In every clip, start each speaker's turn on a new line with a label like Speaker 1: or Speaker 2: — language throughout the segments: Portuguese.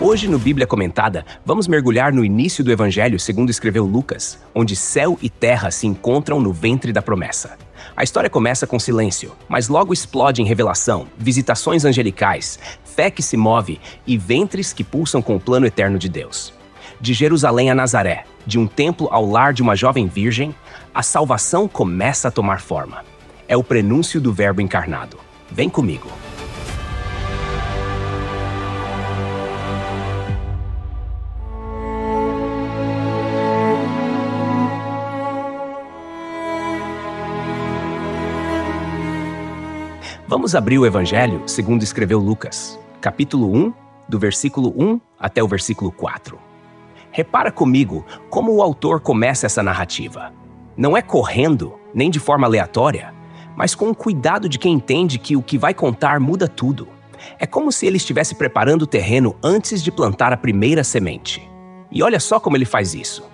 Speaker 1: Hoje, no Bíblia Comentada, vamos mergulhar no início do Evangelho segundo escreveu Lucas, onde céu e terra se encontram no ventre da promessa. A história começa com silêncio, mas logo explode em revelação, visitações angelicais, fé que se move e ventres que pulsam com o plano eterno de Deus. De Jerusalém a Nazaré, de um templo ao lar de uma jovem virgem, a salvação começa a tomar forma. É o prenúncio do Verbo encarnado. Vem comigo. Vamos abrir o Evangelho segundo escreveu Lucas, capítulo 1, do versículo 1 até o versículo 4. Repara comigo como o autor começa essa narrativa. Não é correndo, nem de forma aleatória, mas com o cuidado de quem entende que o que vai contar muda tudo. É como se ele estivesse preparando o terreno antes de plantar a primeira semente. E olha só como ele faz isso.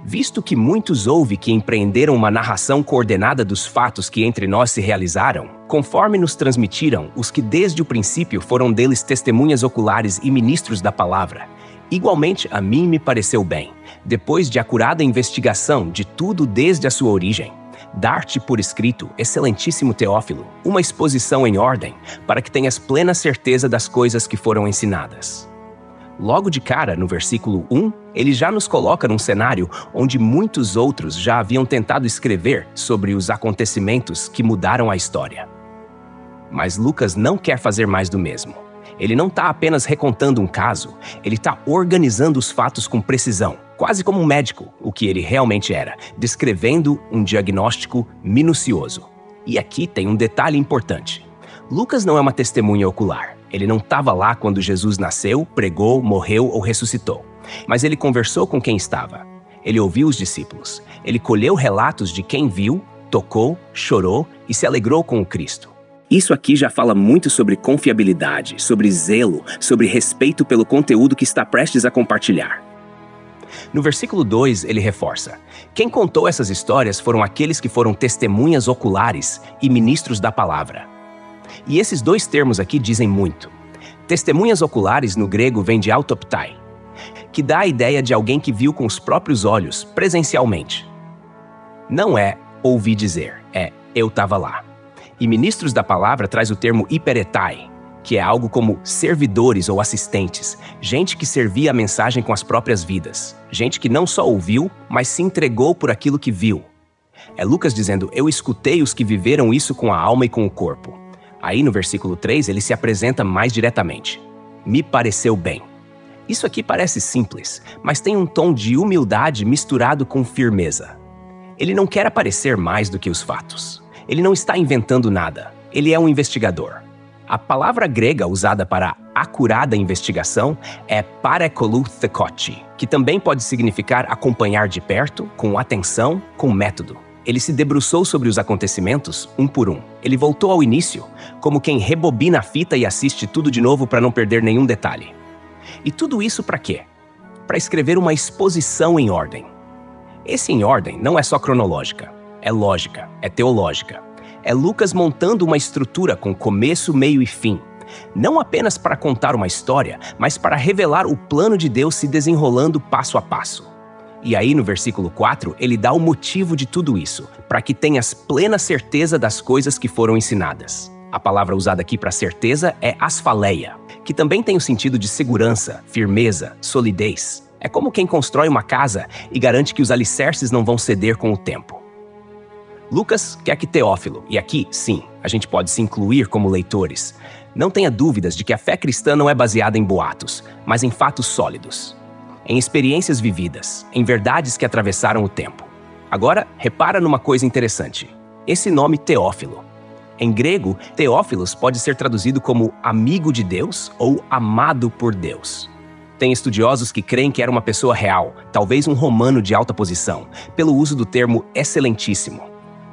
Speaker 1: Visto que muitos houve que empreenderam uma narração coordenada dos fatos que entre nós se realizaram, conforme nos transmitiram os que desde o princípio foram deles testemunhas oculares e ministros da palavra, igualmente a mim me pareceu bem, depois de acurada investigação de tudo desde a sua origem, dar-te por escrito, excelentíssimo Teófilo, uma exposição em ordem, para que tenhas plena certeza das coisas que foram ensinadas. Logo de cara, no versículo 1, ele já nos coloca num cenário onde muitos outros já haviam tentado escrever sobre os acontecimentos que mudaram a história. Mas Lucas não quer fazer mais do mesmo. Ele não está apenas recontando um caso, ele está organizando os fatos com precisão, quase como um médico, o que ele realmente era, descrevendo um diagnóstico minucioso. E aqui tem um detalhe importante. Lucas não é uma testemunha ocular. Ele não estava lá quando Jesus nasceu, pregou, morreu ou ressuscitou. Mas ele conversou com quem estava. Ele ouviu os discípulos. Ele colheu relatos de quem viu, tocou, chorou e se alegrou com o Cristo. Isso aqui já fala muito sobre confiabilidade, sobre zelo, sobre respeito pelo conteúdo que está prestes a compartilhar. No versículo 2, ele reforça: quem contou essas histórias foram aqueles que foram testemunhas oculares e ministros da palavra. E esses dois termos aqui dizem muito. Testemunhas oculares no grego vem de autoptai, que dá a ideia de alguém que viu com os próprios olhos, presencialmente. Não é ouvi dizer, é eu estava lá. E ministros da palavra traz o termo hiperetai, que é algo como servidores ou assistentes, gente que servia a mensagem com as próprias vidas, gente que não só ouviu, mas se entregou por aquilo que viu. É Lucas dizendo, eu escutei os que viveram isso com a alma e com o corpo. Aí no versículo 3 ele se apresenta mais diretamente. Me pareceu bem. Isso aqui parece simples, mas tem um tom de humildade misturado com firmeza. Ele não quer aparecer mais do que os fatos. Ele não está inventando nada. Ele é um investigador. A palavra grega usada para acurada investigação é parekoluthekoti, que também pode significar acompanhar de perto, com atenção, com método. Ele se debruçou sobre os acontecimentos, um por um. Ele voltou ao início, como quem rebobina a fita e assiste tudo de novo para não perder nenhum detalhe. E tudo isso para quê? Para escrever uma exposição em ordem. Esse em ordem não é só cronológica, é lógica, é teológica. É Lucas montando uma estrutura com começo, meio e fim. Não apenas para contar uma história, mas para revelar o plano de Deus se desenrolando passo a passo. E aí, no versículo 4, ele dá o motivo de tudo isso, para que tenhas plena certeza das coisas que foram ensinadas. A palavra usada aqui para certeza é asfaleia, que também tem o sentido de segurança, firmeza, solidez. É como quem constrói uma casa e garante que os alicerces não vão ceder com o tempo. Lucas quer que Teófilo, e aqui, sim, a gente pode se incluir como leitores, não tenha dúvidas de que a fé cristã não é baseada em boatos, mas em fatos sólidos. Em experiências vividas, em verdades que atravessaram o tempo. Agora, repara numa coisa interessante. Esse nome Teófilo. Em grego, Teófilos pode ser traduzido como amigo de Deus ou amado por Deus. Tem estudiosos que creem que era uma pessoa real, talvez um romano de alta posição, pelo uso do termo excelentíssimo.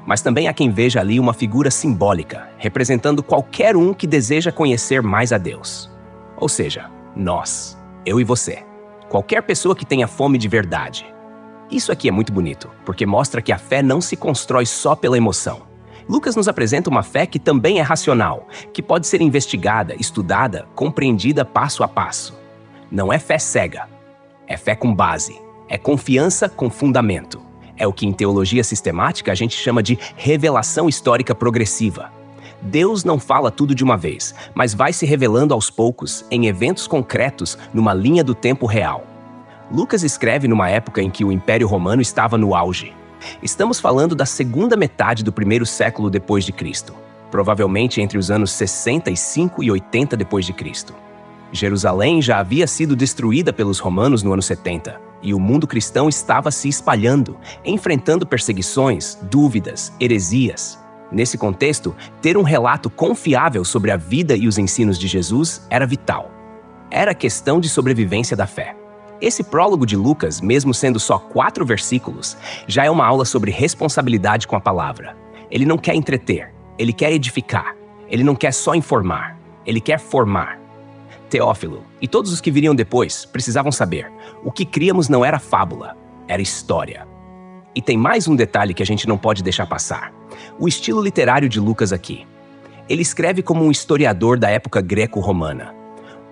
Speaker 1: Mas também há quem veja ali uma figura simbólica, representando qualquer um que deseja conhecer mais a Deus. Ou seja, nós, eu e você. Qualquer pessoa que tenha fome de verdade. Isso aqui é muito bonito, porque mostra que a fé não se constrói só pela emoção. Lucas nos apresenta uma fé que também é racional, que pode ser investigada, estudada, compreendida passo a passo. Não é fé cega. É fé com base. É confiança com fundamento. É o que em teologia sistemática a gente chama de revelação histórica progressiva. Deus não fala tudo de uma vez, mas vai se revelando aos poucos, em eventos concretos, numa linha do tempo real. Lucas escreve numa época em que o Império Romano estava no auge. Estamos falando da segunda metade do primeiro século depois de Cristo, provavelmente entre os anos 65 e 80 depois de Cristo. Jerusalém já havia sido destruída pelos romanos no ano 70, e o mundo cristão estava se espalhando, enfrentando perseguições, dúvidas, heresias. Nesse contexto, ter um relato confiável sobre a vida e os ensinos de Jesus era vital. Era questão de sobrevivência da fé. Esse prólogo de Lucas, mesmo sendo só 4 versículos, já é uma aula sobre responsabilidade com a palavra. Ele não quer entreter, ele quer edificar. Ele não quer só informar, ele quer formar. Teófilo e todos os que viriam depois precisavam saber: o que críamos não era fábula, era história. E tem mais um detalhe que a gente não pode deixar passar. O estilo literário de Lucas aqui. Ele escreve como um historiador da época greco-romana.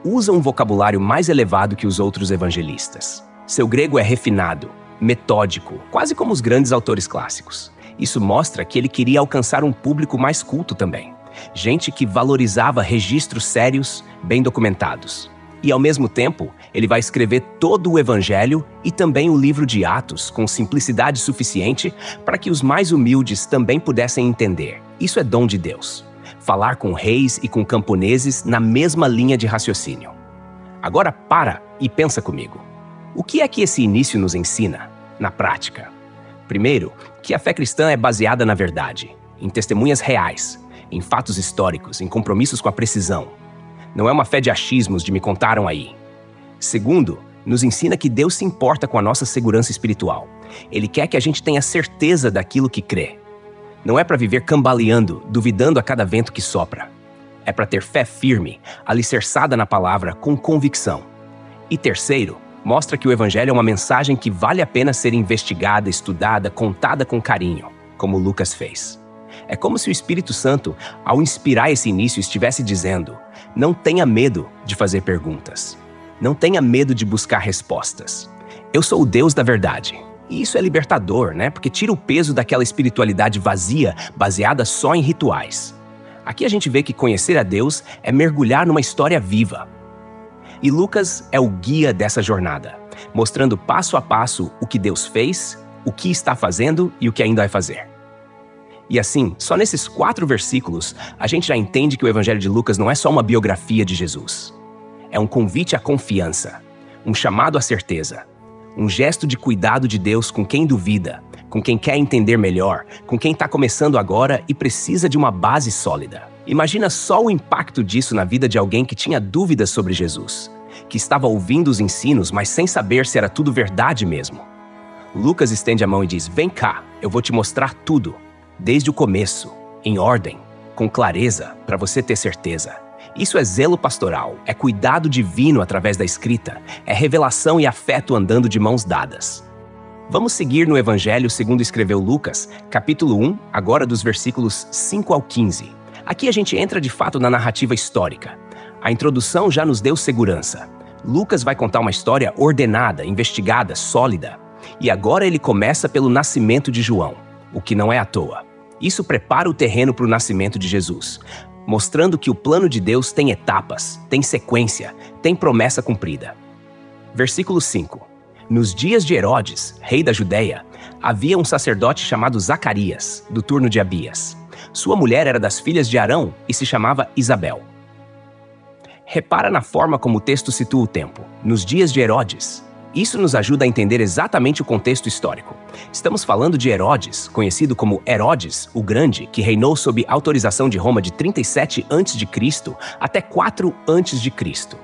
Speaker 1: Usa um vocabulário mais elevado que os outros evangelistas. Seu grego é refinado, metódico, quase como os grandes autores clássicos. Isso mostra que ele queria alcançar um público mais culto também. Gente que valorizava registros sérios, bem documentados. E, ao mesmo tempo, ele vai escrever todo o Evangelho e também o livro de Atos com simplicidade suficiente para que os mais humildes também pudessem entender. Isso é dom de Deus. Falar com reis e com camponeses na mesma linha de raciocínio. Agora para e pensa comigo. O que é que esse início nos ensina, na prática? Primeiro, que a fé cristã é baseada na verdade, em testemunhas reais, em fatos históricos, em compromissos com a precisão. Não é uma fé de achismos de me contaram aí. Segundo, nos ensina que Deus se importa com a nossa segurança espiritual. Ele quer que a gente tenha certeza daquilo que crê. Não é para viver cambaleando, duvidando a cada vento que sopra. É para ter fé firme, alicerçada na palavra, com convicção. E terceiro, mostra que o Evangelho é uma mensagem que vale a pena ser investigada, estudada, contada com carinho, como Lucas fez. É como se o Espírito Santo, ao inspirar esse início, estivesse dizendo: não tenha medo de fazer perguntas. Não tenha medo de buscar respostas. Eu sou o Deus da verdade. E isso é libertador, né? Porque tira o peso daquela espiritualidade vazia, baseada só em rituais. Aqui a gente vê que conhecer a Deus é mergulhar numa história viva. E Lucas é o guia dessa jornada, mostrando passo a passo o que Deus fez, o que está fazendo e o que ainda vai fazer. E assim, só nesses 4 versículos, a gente já entende que o Evangelho de Lucas não é só uma biografia de Jesus. É um convite à confiança, um chamado à certeza, um gesto de cuidado de Deus com quem duvida, com quem quer entender melhor, com quem está começando agora e precisa de uma base sólida. Imagina só o impacto disso na vida de alguém que tinha dúvidas sobre Jesus, que estava ouvindo os ensinos, mas sem saber se era tudo verdade mesmo. Lucas estende a mão e diz: vem cá, eu vou te mostrar tudo. Desde o começo, em ordem, com clareza, para você ter certeza. Isso é zelo pastoral, é cuidado divino através da escrita, é revelação e afeto andando de mãos dadas. Vamos seguir no Evangelho segundo escreveu Lucas, capítulo 1, agora dos versículos 5 ao 15. Aqui a gente entra de fato na narrativa histórica. A introdução já nos deu segurança. Lucas vai contar uma história ordenada, investigada, sólida. E agora ele começa pelo nascimento de João, o que não é à toa. Isso prepara o terreno para o nascimento de Jesus, mostrando que o plano de Deus tem etapas, tem sequência, tem promessa cumprida. Versículo 5. Nos dias de Herodes, rei da Judéia, havia um sacerdote chamado Zacarias, do turno de Abias. Sua mulher era das filhas de Arão e se chamava Isabel. Repara na forma como o texto situa o tempo, nos dias de Herodes. Isso nos ajuda a entender exatamente o contexto histórico. Estamos falando de Herodes, conhecido como Herodes o Grande, que reinou sob autorização de Roma de 37 a.C. até 4 a.C.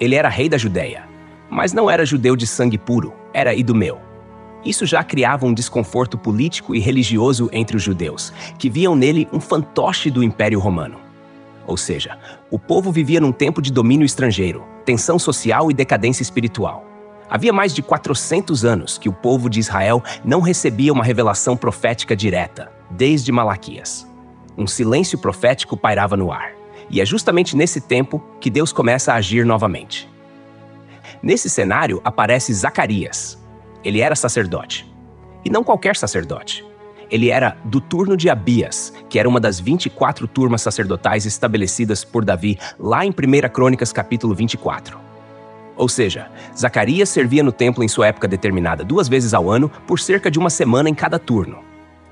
Speaker 1: Ele era rei da Judéia, mas não era judeu de sangue puro, era idumeu. Isso já criava um desconforto político e religioso entre os judeus, que viam nele um fantoche do Império Romano. Ou seja, o povo vivia num tempo de domínio estrangeiro, tensão social e decadência espiritual. Havia mais de 400 anos que o povo de Israel não recebia uma revelação profética direta, desde Malaquias. Um silêncio profético pairava no ar. E é justamente nesse tempo que Deus começa a agir novamente. Nesse cenário aparece Zacarias. Ele era sacerdote. E não qualquer sacerdote. Ele era do turno de Abias, que era uma das 24 turmas sacerdotais estabelecidas por Davi lá em 1 Crônicas capítulo 24. Ou seja, Zacarias servia no templo em sua época determinada 2 vezes ao ano por cerca de 1 semana em cada turno.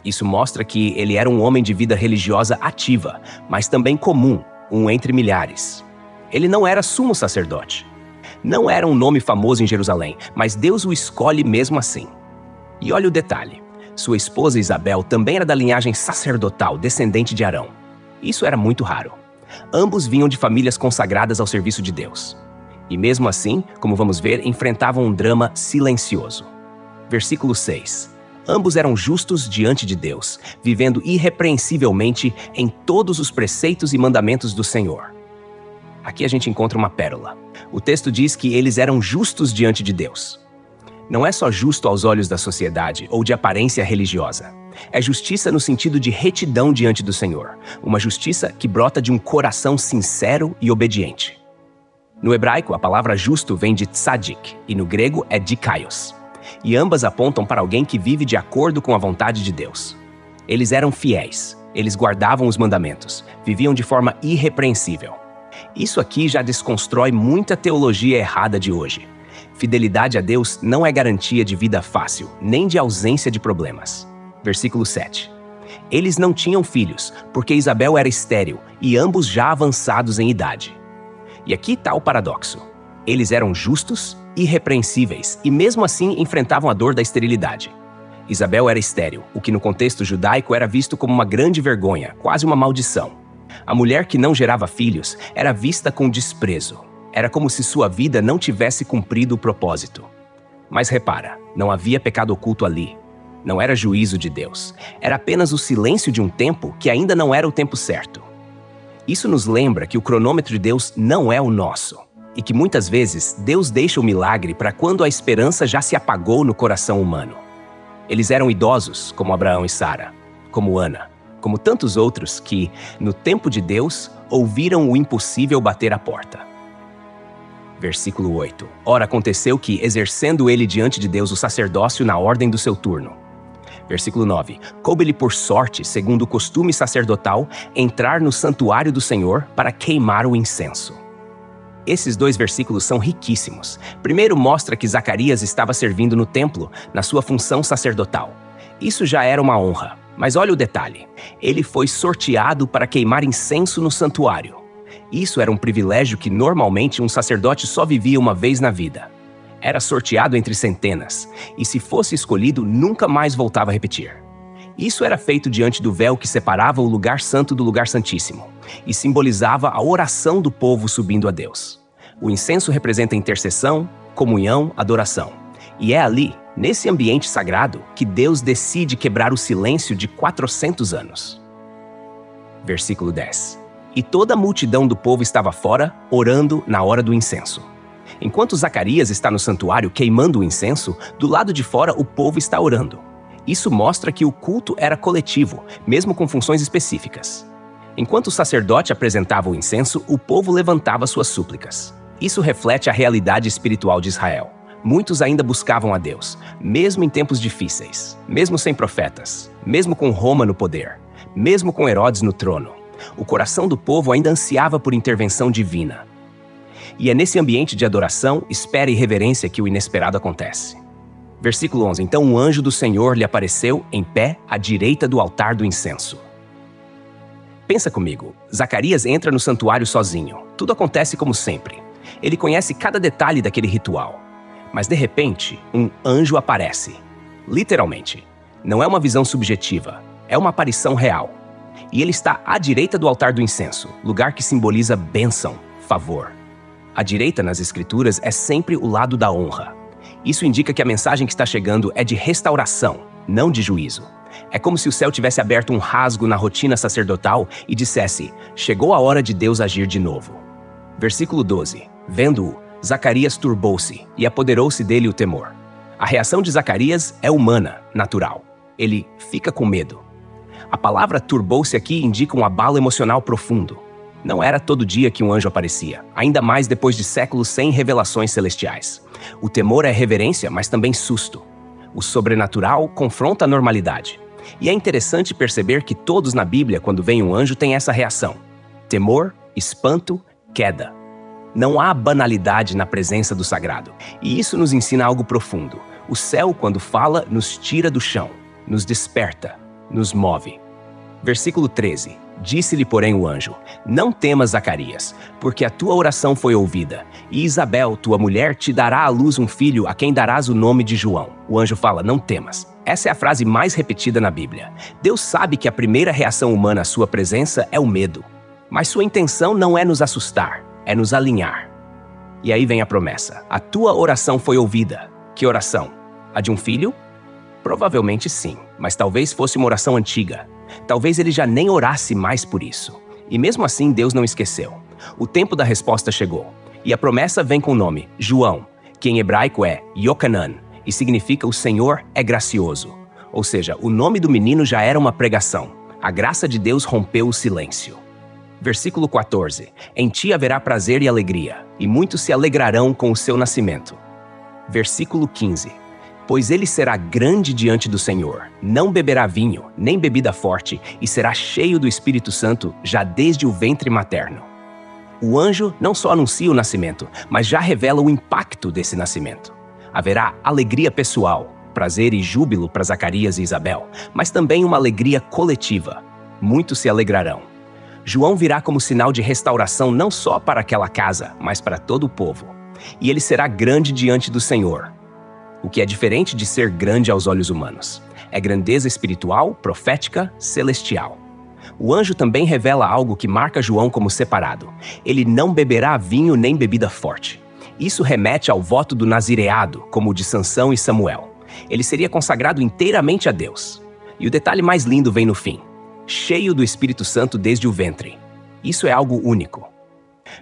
Speaker 1: Isso mostra que ele era um homem de vida religiosa ativa, mas também comum, um entre milhares. Ele não era sumo sacerdote. Não era um nome famoso em Jerusalém, mas Deus o escolhe mesmo assim. E olha o detalhe. Sua esposa Isabel também era da linhagem sacerdotal, descendente de Arão. Isso era muito raro. Ambos vinham de famílias consagradas ao serviço de Deus. E mesmo assim, como vamos ver, enfrentavam um drama silencioso. Versículo 6. Ambos eram justos diante de Deus, vivendo irrepreensivelmente em todos os preceitos e mandamentos do Senhor. Aqui a gente encontra uma pérola. O texto diz que eles eram justos diante de Deus. Não é só justo aos olhos da sociedade ou de aparência religiosa. É justiça no sentido de retidão diante do Senhor. Uma justiça que brota de um coração sincero e obediente. No hebraico, a palavra justo vem de tzadik e no grego é dikaios. E ambas apontam para alguém que vive de acordo com a vontade de Deus. Eles eram fiéis. Eles guardavam os mandamentos. Viviam de forma irrepreensível. Isso aqui já desconstrói muita teologia errada de hoje. Fidelidade a Deus não é garantia de vida fácil, nem de ausência de problemas. Versículo 7. Eles não tinham filhos, porque Isabel era estéril, e ambos já avançados em idade. E aqui está o paradoxo. Eles eram justos, irrepreensíveis, e mesmo assim enfrentavam a dor da esterilidade. Isabel era estéril, o que no contexto judaico era visto como uma grande vergonha, quase uma maldição. A mulher que não gerava filhos era vista com desprezo. Era como se sua vida não tivesse cumprido o propósito. Mas repara, não havia pecado oculto ali. Não era juízo de Deus. Era apenas o silêncio de um tempo que ainda não era o tempo certo. Isso nos lembra que o cronômetro de Deus não é o nosso. E que muitas vezes Deus deixa o milagre para quando a esperança já se apagou no coração humano. Eles eram idosos, como Abraão e Sara, como Ana, como tantos outros que, no tempo de Deus, ouviram o impossível bater à porta. Versículo 8. Ora, aconteceu que, exercendo ele diante de Deus o sacerdócio na ordem do seu turno. Versículo 9. Coube-lhe por sorte, segundo o costume sacerdotal, entrar no santuário do Senhor para queimar o incenso. Esses 2 versículos são riquíssimos. Primeiro mostra que Zacarias estava servindo no templo, na sua função sacerdotal. Isso já era uma honra. Mas olha o detalhe. Ele foi sorteado para queimar incenso no santuário. Isso era um privilégio que normalmente um sacerdote só vivia uma vez na vida. Era sorteado entre centenas, e se fosse escolhido, nunca mais voltava a repetir. Isso era feito diante do véu que separava o lugar santo do lugar santíssimo, e simbolizava a oração do povo subindo a Deus. O incenso representa intercessão, comunhão, adoração. E é ali, nesse ambiente sagrado, que Deus decide quebrar o silêncio de 400 anos. Versículo 10. E toda a multidão do povo estava fora, orando na hora do incenso. Enquanto Zacarias está no santuário queimando o incenso, do lado de fora o povo está orando. Isso mostra que o culto era coletivo, mesmo com funções específicas. Enquanto o sacerdote apresentava o incenso, o povo levantava suas súplicas. Isso reflete a realidade espiritual de Israel. Muitos ainda buscavam a Deus, mesmo em tempos difíceis, mesmo sem profetas, mesmo com Roma no poder, mesmo com Herodes no trono. O coração do povo ainda ansiava por intervenção divina. E é nesse ambiente de adoração, espera e reverência que o inesperado acontece. Versículo 11. Então um anjo do Senhor lhe apareceu em pé à direita do altar do incenso. Pensa comigo, Zacarias entra no santuário sozinho. Tudo acontece como sempre. Ele conhece cada detalhe daquele ritual. Mas de repente, um anjo aparece. Literalmente. Não é uma visão subjetiva, é uma aparição real. E ele está à direita do altar do incenso, lugar que simboliza bênção, favor. A direita nas Escrituras é sempre o lado da honra. Isso indica que a mensagem que está chegando é de restauração, não de juízo. É como se o céu tivesse aberto um rasgo na rotina sacerdotal e dissesse: chegou a hora de Deus agir de novo. Versículo 12. Vendo-o, Zacarias turbou-se e apoderou-se dele o temor. A reação de Zacarias é humana, natural. Ele fica com medo. A palavra turbou-se aqui indica um abalo emocional profundo. Não era todo dia que um anjo aparecia, ainda mais depois de séculos sem revelações celestiais. O temor é reverência, mas também susto. O sobrenatural confronta a normalidade. E é interessante perceber que todos na Bíblia, quando vem um anjo, têm essa reação: temor, espanto, queda. Não há banalidade na presença do sagrado. E isso nos ensina algo profundo. O céu, quando fala, nos tira do chão, nos desperta, nos move. Versículo 13. Disse-lhe, porém, o anjo: não temas, Zacarias, porque a tua oração foi ouvida, e Isabel, tua mulher, te dará à luz um filho, a quem darás o nome de João. O anjo fala: não temas. Essa é a frase mais repetida na Bíblia. Deus sabe que a primeira reação humana à sua presença é o medo. Mas sua intenção não é nos assustar, é nos alinhar. E aí vem a promessa: a tua oração foi ouvida. Que oração? A de um filho? Provavelmente sim, mas talvez fosse uma oração antiga. Talvez ele já nem orasse mais por isso. E mesmo assim, Deus não esqueceu. O tempo da resposta chegou. E a promessa vem com o nome João, que em hebraico é Yochanan, e significa o Senhor é gracioso. Ou seja, o nome do menino já era uma pregação. A graça de Deus rompeu o silêncio. Versículo 14. Em ti haverá prazer e alegria, e muitos se alegrarão com o seu nascimento. Versículo 15. Pois ele será grande diante do Senhor, não beberá vinho, nem bebida forte, e será cheio do Espírito Santo já desde o ventre materno. O anjo não só anuncia o nascimento, mas já revela o impacto desse nascimento. Haverá alegria pessoal, prazer e júbilo para Zacarias e Isabel, mas também uma alegria coletiva. Muitos se alegrarão. João virá como sinal de restauração não só para aquela casa, mas para todo o povo. E ele será grande diante do Senhor. O que é diferente de ser grande aos olhos humanos. É grandeza espiritual, profética, celestial. O anjo também revela algo que marca João como separado. Ele não beberá vinho nem bebida forte. Isso remete ao voto do nazireado, como o de Sansão e Samuel. Ele seria consagrado inteiramente a Deus. E o detalhe mais lindo vem no fim: cheio do Espírito Santo desde o ventre. Isso é algo único.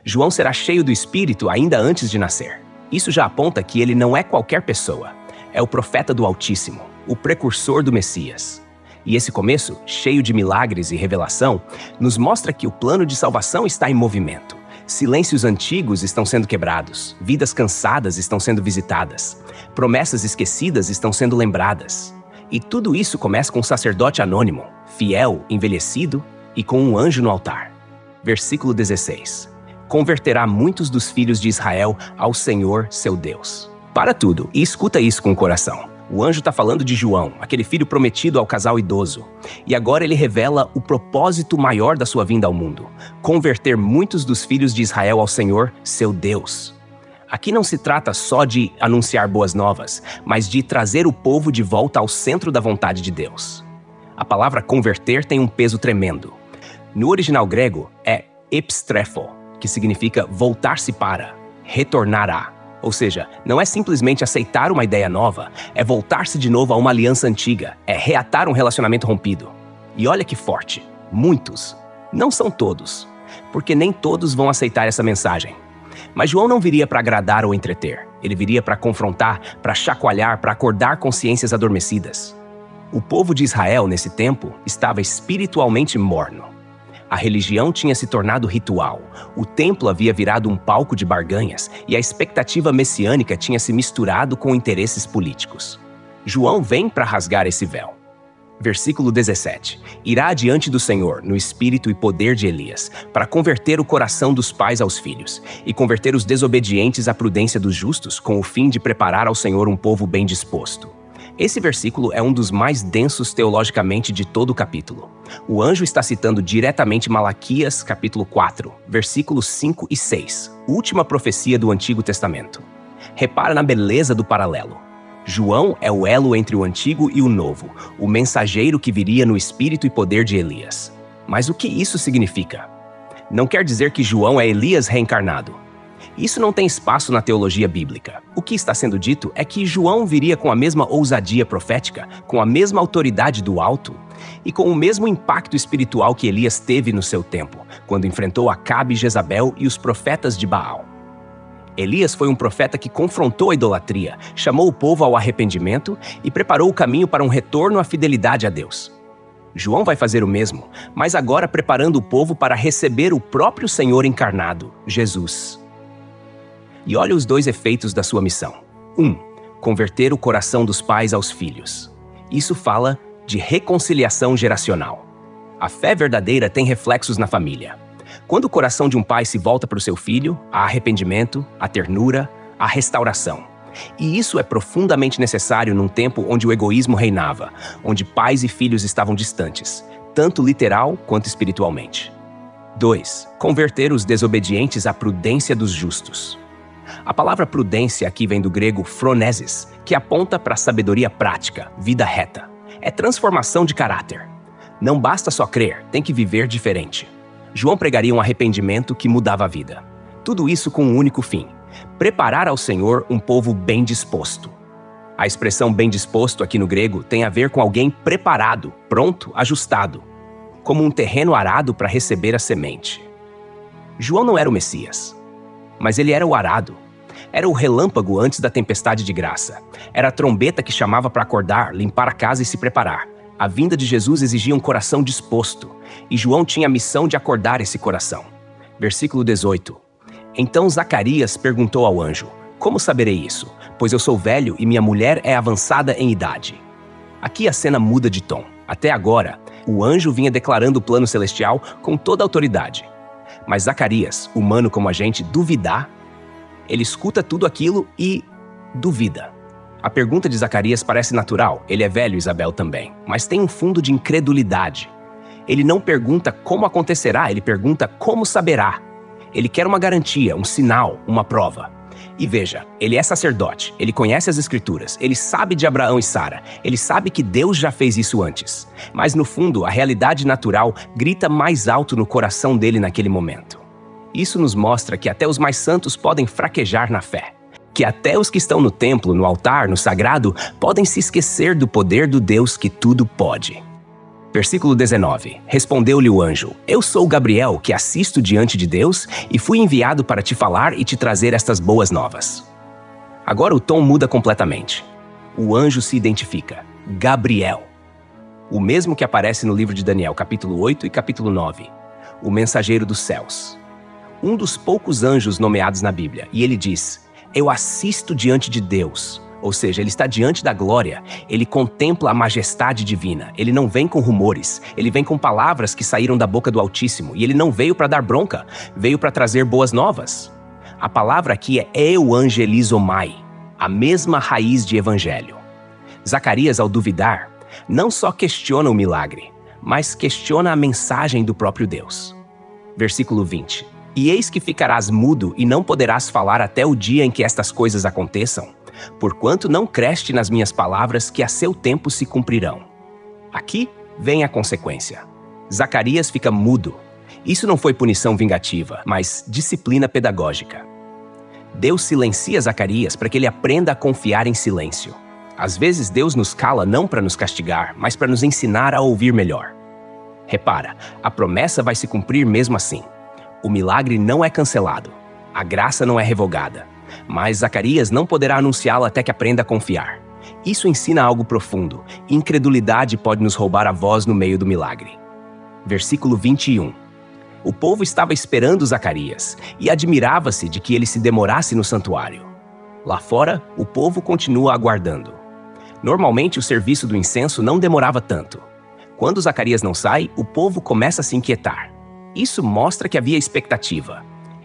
Speaker 1: João será cheio do Espírito ainda antes de nascer. Isso já aponta que ele não é qualquer pessoa. É o profeta do Altíssimo, o precursor do Messias. E esse começo, cheio de milagres e revelação, nos mostra que o plano de salvação está em movimento. Silêncios antigos estão sendo quebrados, vidas cansadas estão sendo visitadas, promessas esquecidas estão sendo lembradas. E tudo isso começa com um sacerdote anônimo, fiel, envelhecido e com um anjo no altar. Versículo 16. Converterá muitos dos filhos de Israel ao Senhor, seu Deus. Para tudo e escuta isso com o coração. O anjo está falando de João, aquele filho prometido ao casal idoso. E agora ele revela o propósito maior da sua vinda ao mundo: converter muitos dos filhos de Israel ao Senhor, seu Deus. Aqui não se trata só de anunciar boas novas, mas de trazer o povo de volta ao centro da vontade de Deus. A palavra converter tem um peso tremendo. No original grego é epistrefo, que significa voltar-se para, retornar a. Ou seja, não é simplesmente aceitar uma ideia nova, é voltar-se de novo a uma aliança antiga, é reatar um relacionamento rompido. E olha que forte, muitos, não são todos, porque nem todos vão aceitar essa mensagem. Mas João não viria para agradar ou entreter, ele viria para confrontar, para chacoalhar, para acordar consciências adormecidas. O povo de Israel, nesse tempo, estava espiritualmente morno. A religião tinha se tornado ritual, o templo havia virado um palco de barganhas e a expectativa messiânica tinha se misturado com interesses políticos. João vem para rasgar esse véu. Versículo 17. Irá adiante do Senhor, no espírito e poder de Elias, para converter o coração dos pais aos filhos, e converter os desobedientes à prudência dos justos, com o fim de preparar ao Senhor um povo bem disposto. Esse versículo é um dos mais densos teologicamente de todo o capítulo. O anjo está citando diretamente Malaquias, capítulo 4, versículos 5 e 6, última profecia do Antigo Testamento. Repara na beleza do paralelo. João é o elo entre o Antigo e o Novo, o mensageiro que viria no espírito e poder de Elias. Mas o que isso significa? Não quer dizer que João é Elias reencarnado. Isso não tem espaço na teologia bíblica. O que está sendo dito é que João viria com a mesma ousadia profética, com a mesma autoridade do alto e com o mesmo impacto espiritual que Elias teve no seu tempo, quando enfrentou Acabe, Jezabel e os profetas de Baal. Elias foi um profeta que confrontou a idolatria, chamou o povo ao arrependimento e preparou o caminho para um retorno à fidelidade a Deus. João vai fazer o mesmo, mas agora preparando o povo para receber o próprio Senhor encarnado, Jesus. E olha os dois efeitos da sua missão. 1. Converter o coração dos pais aos filhos. Isso fala de reconciliação geracional. A fé verdadeira tem reflexos na família. Quando o coração de um pai se volta para o seu filho, há arrependimento, há ternura, há restauração. E isso é profundamente necessário num tempo onde o egoísmo reinava, onde pais e filhos estavam distantes, tanto literal quanto espiritualmente. 2. Converter os desobedientes à prudência dos justos. A palavra prudência aqui vem do grego phronesis, que aponta para a sabedoria prática, vida reta. É transformação de caráter. Não basta só crer, tem que viver diferente. João pregaria um arrependimento que mudava a vida. Tudo isso com um único fim: preparar ao Senhor um povo bem disposto. A expressão bem disposto aqui no grego tem a ver com alguém preparado, pronto, ajustado, como um terreno arado para receber a semente. João não era o Messias, mas ele era o arado. Era o relâmpago antes da tempestade de graça. Era a trombeta que chamava para acordar, limpar a casa e se preparar. A vinda de Jesus exigia um coração disposto, e João tinha a missão de acordar esse coração. Versículo 18. Então Zacarias perguntou ao anjo: como saberei isso? Pois eu sou velho e minha mulher é avançada em idade. Aqui a cena muda de tom. Até agora, o anjo vinha declarando o plano celestial com toda a autoridade. Mas Zacarias, humano como a gente, duvidar, ele escuta tudo aquilo e duvida. A pergunta de Zacarias parece natural, ele é velho, Isabel também, mas tem um fundo de incredulidade. Ele não pergunta como acontecerá, ele pergunta como saberá. Ele quer uma garantia, um sinal, uma prova. E veja, ele é sacerdote, ele conhece as Escrituras, ele sabe de Abraão e Sara, ele sabe que Deus já fez isso antes. Mas no fundo, a realidade natural grita mais alto no coração dele naquele momento. Isso nos mostra que até os mais santos podem fraquejar na fé. Que até os que estão no templo, no altar, no sagrado, podem se esquecer do poder do Deus que tudo pode. Versículo 19. Respondeu-lhe o anjo: eu sou Gabriel, que assisto diante de Deus, e fui enviado para te falar e te trazer estas boas novas. Agora o tom muda completamente. O anjo se identifica: Gabriel. O mesmo que aparece no livro de Daniel, capítulo 8 e capítulo 9. O mensageiro dos céus. Um dos poucos anjos nomeados na Bíblia. E ele diz: eu assisto diante de Deus. Ou seja, ele está diante da glória, ele contempla a majestade divina, ele não vem com rumores, ele vem com palavras que saíram da boca do Altíssimo, e ele não veio para dar bronca, veio para trazer boas novas. A palavra aqui é euangelizomai, a mesma raiz de evangelho. Zacarias, ao duvidar, não só questiona o milagre, mas questiona a mensagem do próprio Deus. Versículo 20. E eis que ficarás mudo e não poderás falar até o dia em que estas coisas aconteçam, porquanto não creste nas minhas palavras que a seu tempo se cumprirão. Aqui vem a consequência. Zacarias fica mudo. Isso não foi punição vingativa, mas disciplina pedagógica. Deus silencia Zacarias para que ele aprenda a confiar em silêncio. Às vezes Deus nos cala não para nos castigar, mas para nos ensinar a ouvir melhor. Repara, a promessa vai se cumprir mesmo assim. O milagre não é cancelado. A graça não é revogada. Mas Zacarias não poderá anunciá-la até que aprenda a confiar. Isso ensina algo profundo. Incredulidade pode nos roubar a voz no meio do milagre. Versículo 21. O povo estava esperando Zacarias e admirava-se de que ele se demorasse no santuário. Lá fora, o povo continua aguardando. Normalmente, o serviço do incenso não demorava tanto. Quando Zacarias não sai, o povo começa a se inquietar. Isso mostra que havia expectativa.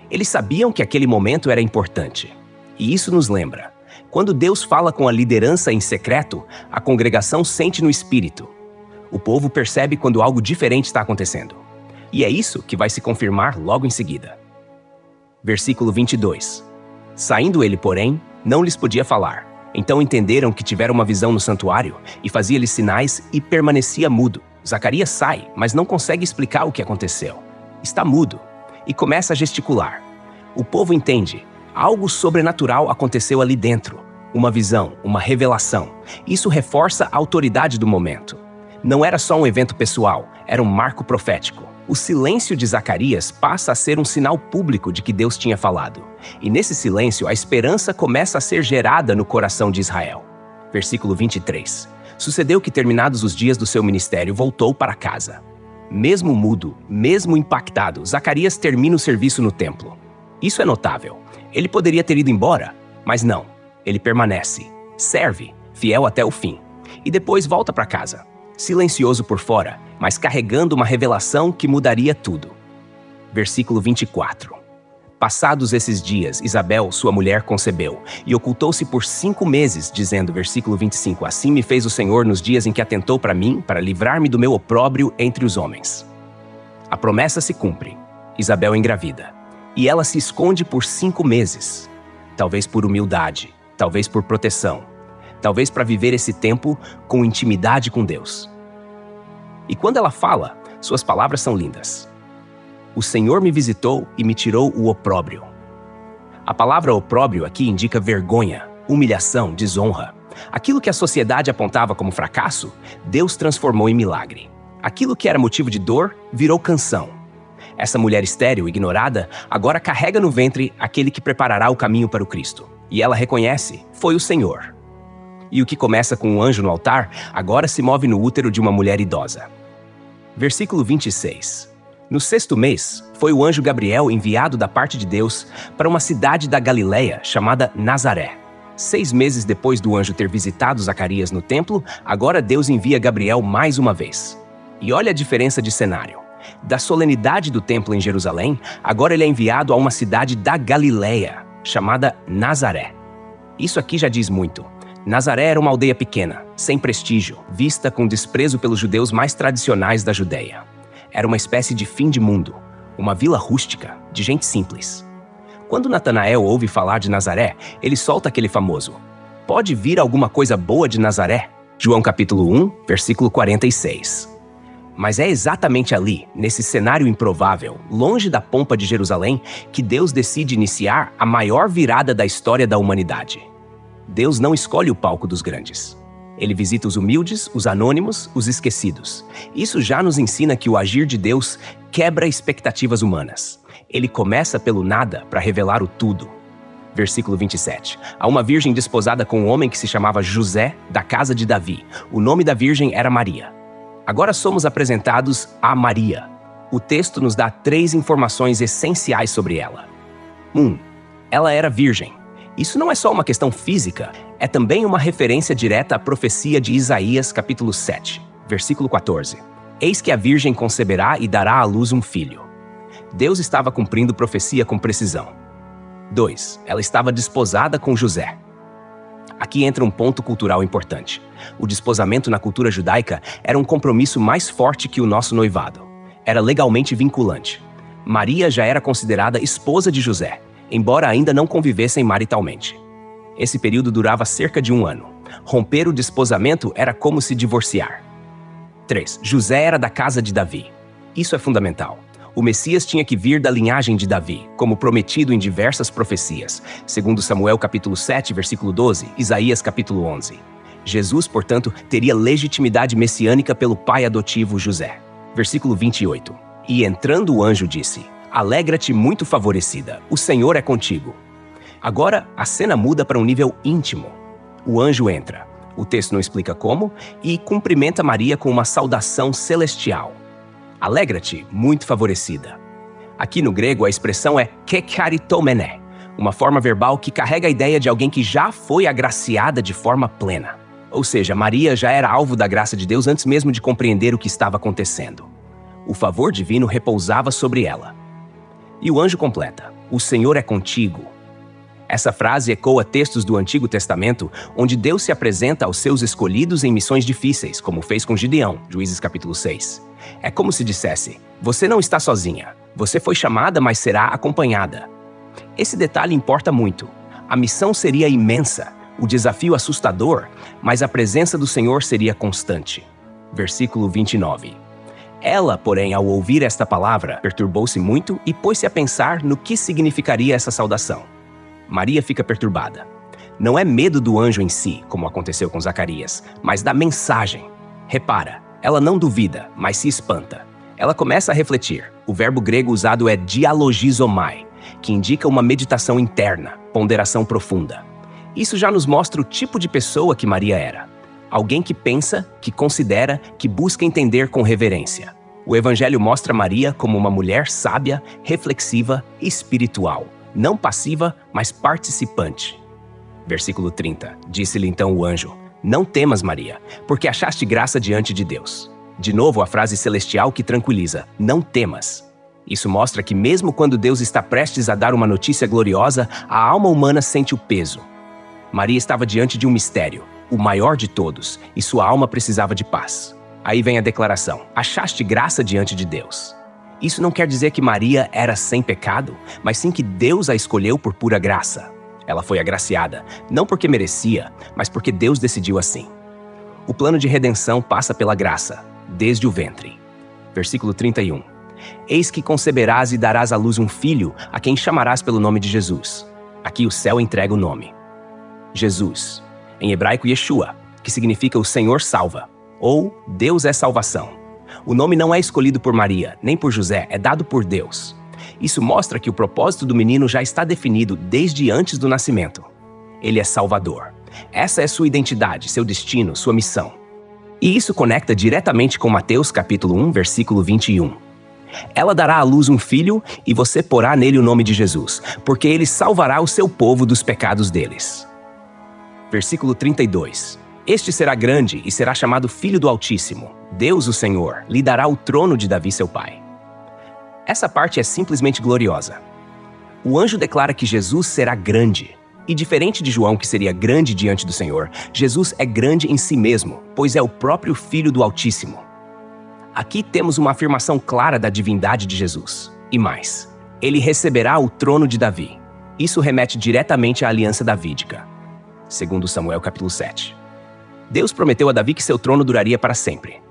Speaker 1: Eles sabiam que aquele momento era importante. E isso nos lembra: quando Deus fala com a liderança em secreto, a congregação sente no espírito. O povo percebe quando algo diferente está acontecendo. E é isso que vai se confirmar logo em seguida. Versículo 22. Saindo ele, porém, não lhes podia falar. Então entenderam que tiveram uma visão no santuário, e fazia-lhes sinais e permanecia mudo. Zacarias sai, mas não consegue explicar o que aconteceu. Está mudo e começa a gesticular. O povo entende. Algo sobrenatural aconteceu ali dentro. Uma visão, uma revelação. Isso reforça a autoridade do momento. Não era só um evento pessoal, era um marco profético. O silêncio de Zacarias passa a ser um sinal público de que Deus tinha falado. E nesse silêncio, a esperança começa a ser gerada no coração de Israel. Versículo 23. Sucedeu que, terminados os dias do seu ministério, voltou para casa. Mesmo mudo, mesmo impactado, Zacarias termina o serviço no templo. Isso é notável. Ele poderia ter ido embora, mas não. Ele permanece, serve, fiel até o fim. E depois volta para casa, silencioso por fora, mas carregando uma revelação que mudaria tudo. Versículo 24. Passados esses dias, Isabel, sua mulher, concebeu, e ocultou-se por 5 meses, dizendo, versículo 25, assim me fez o Senhor nos dias em que atentou para mim, para livrar-me do meu opróbrio entre os homens. A promessa se cumpre. Isabel engravida. E ela se esconde por 5 meses. Talvez por humildade, talvez por proteção, talvez para viver esse tempo com intimidade com Deus. E quando ela fala, suas palavras são lindas. O Senhor me visitou e me tirou o opróbrio. A palavra opróbrio aqui indica vergonha, humilhação, desonra. Aquilo que a sociedade apontava como fracasso, Deus transformou em milagre. Aquilo que era motivo de dor, virou canção. Essa mulher estéril, ignorada, agora carrega no ventre aquele que preparará o caminho para o Cristo. E ela reconhece, foi o Senhor. E o que começa com um anjo no altar, agora se move no útero de uma mulher idosa. Versículo 26. No 6º mês, foi o anjo Gabriel enviado da parte de Deus para uma cidade da Galileia chamada Nazaré. 6 meses depois do anjo ter visitado Zacarias no templo, agora Deus envia Gabriel mais uma vez. E olha a diferença de cenário. Da solenidade do templo em Jerusalém, agora ele é enviado a uma cidade da Galileia, chamada Nazaré. Isso aqui já diz muito. Nazaré era uma aldeia pequena, sem prestígio, vista com desprezo pelos judeus mais tradicionais da Judeia. Era uma espécie de fim de mundo, uma vila rústica, de gente simples. Quando Natanael ouve falar de Nazaré, ele solta aquele famoso: pode vir alguma coisa boa de Nazaré? João capítulo 1, versículo 46. Mas é exatamente ali, nesse cenário improvável, longe da pompa de Jerusalém, que Deus decide iniciar a maior virada da história da humanidade. Deus não escolhe o palco dos grandes. Ele visita os humildes, os anônimos, os esquecidos. Isso já nos ensina que o agir de Deus quebra expectativas humanas. Ele começa pelo nada para revelar o tudo. Versículo 27. Há uma virgem desposada com um homem que se chamava José, da casa de Davi. O nome da virgem era Maria. Agora somos apresentados a Maria. O texto nos dá 3 informações essenciais sobre ela. 1. Ela era virgem. Isso não é só uma questão física, é também uma referência direta à profecia de Isaías, capítulo 7, versículo 14. Eis que a virgem conceberá e dará à luz um filho. Deus estava cumprindo profecia com precisão. 2. Ela estava desposada com José. Aqui entra um ponto cultural importante. O desposamento na cultura judaica era um compromisso mais forte que o nosso noivado. Era legalmente vinculante. Maria já era considerada esposa de José, embora ainda não convivessem maritalmente. Esse período durava cerca de 1 ano. Romper o desposamento era como se divorciar. 3. José era da casa de Davi. Isso é fundamental. O Messias tinha que vir da linhagem de Davi, como prometido em diversas profecias, segundo Samuel capítulo 7, versículo 12, Isaías capítulo 11. Jesus, portanto, teria legitimidade messiânica pelo pai adotivo José. Versículo 28. E entrando o anjo disse: Alegra-te, muito favorecida, o Senhor é contigo. Agora, a cena muda para um nível íntimo. O anjo entra, o texto não explica como, e cumprimenta Maria com uma saudação celestial. Alegra-te, muito favorecida. Aqui no grego a expressão é kecharitomene, uma forma verbal que carrega a ideia de alguém que já foi agraciada de forma plena. Ou seja, Maria já era alvo da graça de Deus antes mesmo de compreender o que estava acontecendo. O favor divino repousava sobre ela. E o anjo completa: o Senhor é contigo. Essa frase ecoa textos do Antigo Testamento, onde Deus se apresenta aos seus escolhidos em missões difíceis, como fez com Gideão, Juízes capítulo 6. É como se dissesse: você não está sozinha, você foi chamada, mas será acompanhada. Esse detalhe importa muito. A missão seria imensa, o desafio assustador, mas a presença do Senhor seria constante. Versículo 29. Ela, porém, ao ouvir esta palavra, perturbou-se muito e pôs-se a pensar no que significaria essa saudação. Maria fica perturbada. Não é medo do anjo em si, como aconteceu com Zacarias, mas da mensagem. Repara, ela não duvida, mas se espanta. Ela começa a refletir. O verbo grego usado é dialogizomai, que indica uma meditação interna, ponderação profunda. Isso já nos mostra o tipo de pessoa que Maria era. Alguém que pensa, que considera, que busca entender com reverência. O Evangelho mostra Maria como uma mulher sábia, reflexiva e espiritual, não passiva, mas participante. Versículo 30. Disse-lhe então o anjo: Não temas, Maria, porque achaste graça diante de Deus. De novo a frase celestial que tranquiliza: não temas. Isso mostra que mesmo quando Deus está prestes a dar uma notícia gloriosa, a alma humana sente o peso. Maria estava diante de um mistério, o maior de todos, e sua alma precisava de paz. Aí vem a declaração: achaste graça diante de Deus. Isso não quer dizer que Maria era sem pecado, mas sim que Deus a escolheu por pura graça. Ela foi agraciada, não porque merecia, mas porque Deus decidiu assim. O plano de redenção passa pela graça, desde o ventre. Versículo 31. Eis que conceberás e darás à luz um filho, a quem chamarás pelo nome de Jesus. Aqui o céu entrega o nome. Jesus, em hebraico Yeshua, que significa o Senhor salva, ou Deus é salvação. O nome não é escolhido por Maria, nem por José, é dado por Deus. Isso mostra que o propósito do menino já está definido desde antes do nascimento. Ele é Salvador. Essa é sua identidade, seu destino, sua missão. E isso conecta diretamente com Mateus capítulo 1, versículo 21. Ela dará à luz um filho e você porá nele o nome de Jesus, porque ele salvará o seu povo dos pecados deles. Versículo 32. Este será grande e será chamado Filho do Altíssimo. Deus, o Senhor, lhe dará o trono de Davi, seu pai. Essa parte é simplesmente gloriosa. O anjo declara que Jesus será grande. E diferente de João, que seria grande diante do Senhor, Jesus é grande em si mesmo, pois é o próprio Filho do Altíssimo. Aqui temos uma afirmação clara da divindade de Jesus. E mais, ele receberá o trono de Davi. Isso remete diretamente à aliança davídica. Segundo Samuel capítulo 7. Deus prometeu a Davi que seu trono duraria para sempre.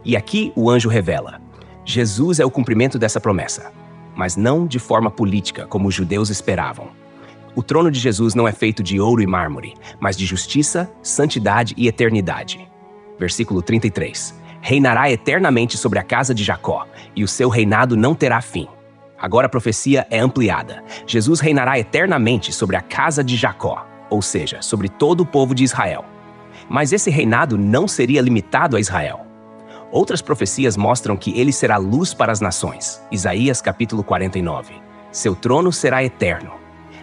Speaker 1: E aqui o anjo revela: Jesus é o cumprimento dessa promessa, mas não de forma política, como os judeus esperavam. O trono de Jesus não é feito de ouro e mármore, mas de justiça, santidade e eternidade. Versículo 33. Reinará eternamente sobre a casa de Jacó, e o seu reinado não terá fim. Agora a profecia é ampliada. Jesus reinará eternamente sobre a casa de Jacó, ou seja, sobre todo o povo de Israel. Mas esse reinado não seria limitado a Israel. Outras profecias mostram que ele será luz para as nações. Isaías capítulo 49. Seu trono será eterno.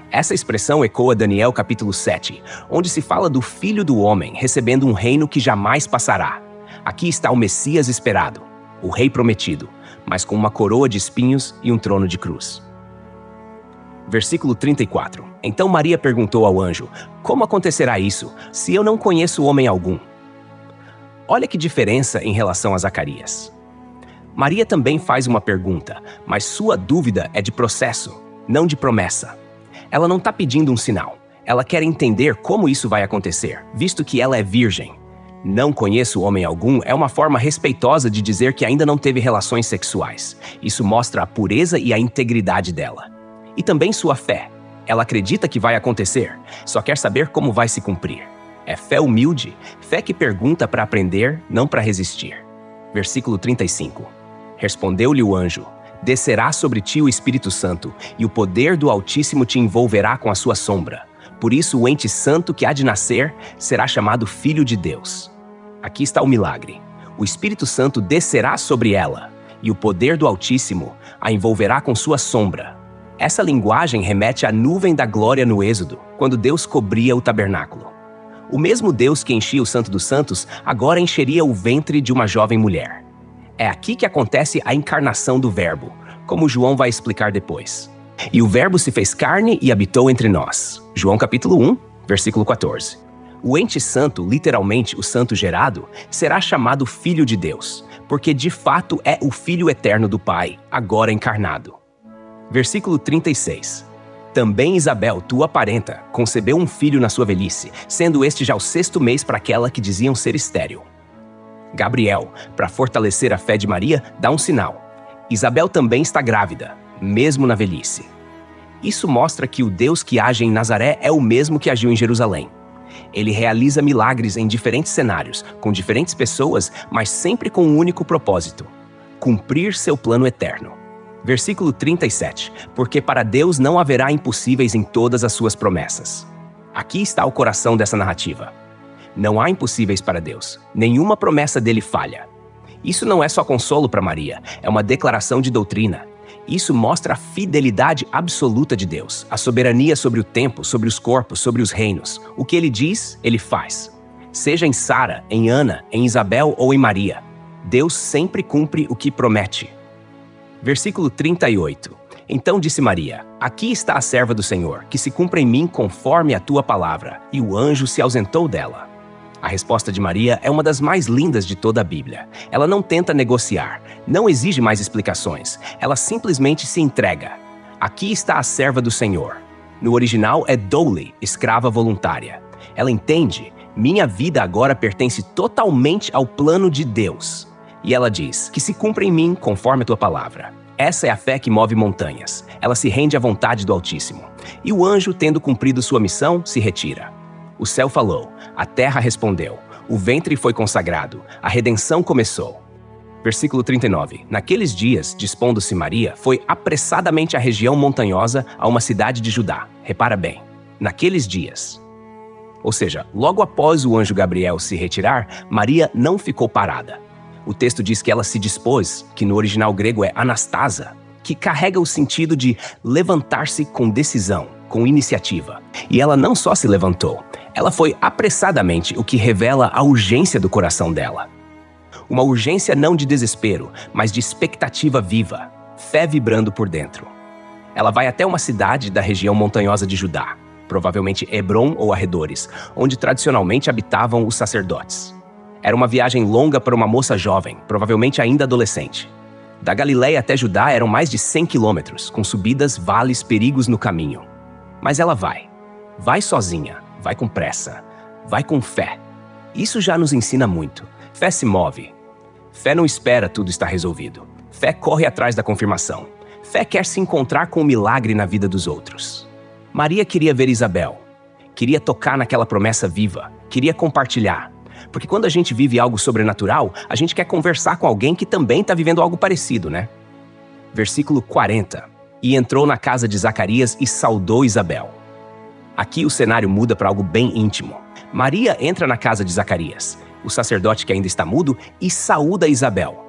Speaker 1: Essa expressão ecoa Daniel capítulo 7, onde se fala do Filho do Homem recebendo um reino que jamais passará. Aqui está o Messias esperado, o Rei prometido, mas com uma coroa de espinhos e um trono de cruz. Versículo 34. Então Maria perguntou ao anjo: Como acontecerá isso, se eu não conheço homem algum? Olha que diferença em relação a Zacarias. Maria também faz uma pergunta, mas sua dúvida é de processo, não de promessa. Ela não está pedindo um sinal. Ela quer entender como isso vai acontecer, visto que ela é virgem. Não conheço homem algum é uma forma respeitosa de dizer que ainda não teve relações sexuais. Isso mostra a pureza e a integridade dela. E também sua fé. Ela acredita que vai acontecer, só quer saber como vai se cumprir. É fé humilde, fé que pergunta para aprender, não para resistir. Versículo 35. Respondeu-lhe o anjo: Descerá sobre ti o Espírito Santo, e o poder do Altíssimo te envolverá com a sua sombra. Por isso o ente santo que há de nascer será chamado Filho de Deus. Aqui está o milagre. O Espírito Santo descerá sobre ela, e o poder do Altíssimo a envolverá com sua sombra. Essa linguagem remete à nuvem da glória no Êxodo, quando Deus cobria o tabernáculo. O mesmo Deus que enchia o Santo dos Santos agora encheria o ventre de uma jovem mulher. É aqui que acontece a encarnação do Verbo, como João vai explicar depois. E o Verbo se fez carne e habitou entre nós. João capítulo 1, versículo 14. O ente santo, literalmente o santo gerado, será chamado Filho de Deus, porque de fato é o Filho eterno do Pai, agora encarnado. Versículo 36. Também Isabel, tua parenta, concebeu um filho na sua velhice, sendo este já o 6º mês para aquela que diziam ser estéril. Gabriel, para fortalecer a fé de Maria, dá um sinal. Isabel também está grávida, mesmo na velhice. Isso mostra que o Deus que age em Nazaré é o mesmo que agiu em Jerusalém. Ele realiza milagres em diferentes cenários, com diferentes pessoas, mas sempre com um único propósito: cumprir seu plano eterno. Versículo 37. Porque para Deus não haverá impossíveis em todas as suas promessas. Aqui está o coração dessa narrativa. Não há impossíveis para Deus. Nenhuma promessa dele falha. Isso não é só consolo para Maria, é uma declaração de doutrina. Isso mostra a fidelidade absoluta de Deus, a soberania sobre o tempo, sobre os corpos, sobre os reinos. O que ele diz, ele faz. Seja em Sara, em Ana, em Isabel ou em Maria, Deus sempre cumpre o que promete. Versículo 38. Então disse Maria: Aqui está a serva do Senhor, que se cumpra em mim conforme a tua palavra. E o anjo se ausentou dela. A resposta de Maria é uma das mais lindas de toda a Bíblia. Ela não tenta negociar, não exige mais explicações. Ela simplesmente se entrega. Aqui está a serva do Senhor. No original é Dole, escrava voluntária. Ela entende: minha vida agora pertence totalmente ao plano de Deus. E ela diz: que se cumpra em mim conforme a tua palavra. Essa é a fé que move montanhas. Ela se rende à vontade do Altíssimo. E o anjo, tendo cumprido sua missão, se retira. O céu falou, a terra respondeu, o ventre foi consagrado, a redenção começou. Versículo 39. Naqueles dias, dispondo-se Maria, foi apressadamente à região montanhosa, a uma cidade de Judá. Repara bem, naqueles dias. Ou seja, logo após o anjo Gabriel se retirar, Maria não ficou parada. O texto diz que ela se dispôs, que no original grego é anastasa, que carrega o sentido de levantar-se com decisão, com iniciativa. E ela não só se levantou, ela foi apressadamente, o que revela a urgência do coração dela. Uma urgência não de desespero, mas de expectativa viva, fé vibrando por dentro. Ela vai até uma cidade da região montanhosa de Judá, provavelmente Hebrom ou arredores, onde tradicionalmente habitavam os sacerdotes. Era uma viagem longa para uma moça jovem, provavelmente ainda adolescente. Da Galileia até Judá eram mais de 100 quilômetros, com subidas, vales, perigos no caminho. Mas ela vai. Vai sozinha, vai com pressa, vai com fé. Isso já nos ensina muito. Fé se move. Fé não espera tudo estar resolvido. Fé corre atrás da confirmação. Fé quer se encontrar com o milagre na vida dos outros. Maria queria ver Isabel. Queria tocar naquela promessa viva. Queria compartilhar. Porque quando a gente vive algo sobrenatural, a gente quer conversar com alguém que também está vivendo algo parecido, né? Versículo 40. E entrou na casa de Zacarias e saudou Isabel. Aqui o cenário muda para algo bem íntimo. Maria entra na casa de Zacarias, o sacerdote que ainda está mudo, e saúda Isabel.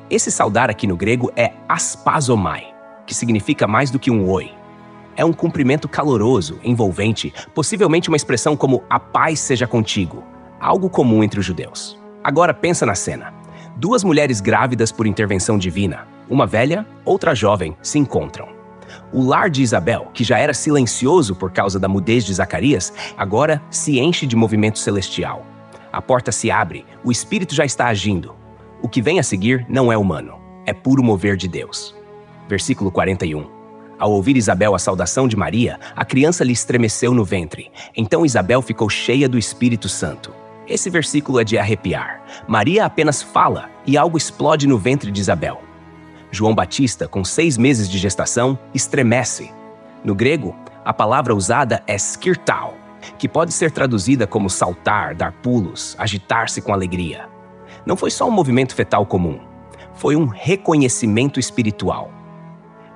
Speaker 1: Esse saudar aqui no grego é aspazomai, que significa mais do que um oi. É um cumprimento caloroso, envolvente, possivelmente uma expressão como a paz seja contigo, algo comum entre os judeus. Agora pensa na cena. Duas mulheres grávidas por intervenção divina, uma velha, outra jovem, se encontram. O lar de Isabel, que já era silencioso por causa da mudez de Zacarias, agora se enche de movimento celestial. A porta se abre, o Espírito já está agindo. O que vem a seguir não é humano, é puro mover de Deus. Versículo 41. Ao ouvir Isabel a saudação de Maria, a criança lhe estremeceu no ventre. Então Isabel ficou cheia do Espírito Santo. Esse versículo é de arrepiar. Maria apenas fala e algo explode no ventre de Isabel. João Batista, com 6 meses de gestação, estremece. No grego, a palavra usada é skirtao, que pode ser traduzida como saltar, dar pulos, agitar-se com alegria. Não foi só um movimento fetal comum, foi um reconhecimento espiritual.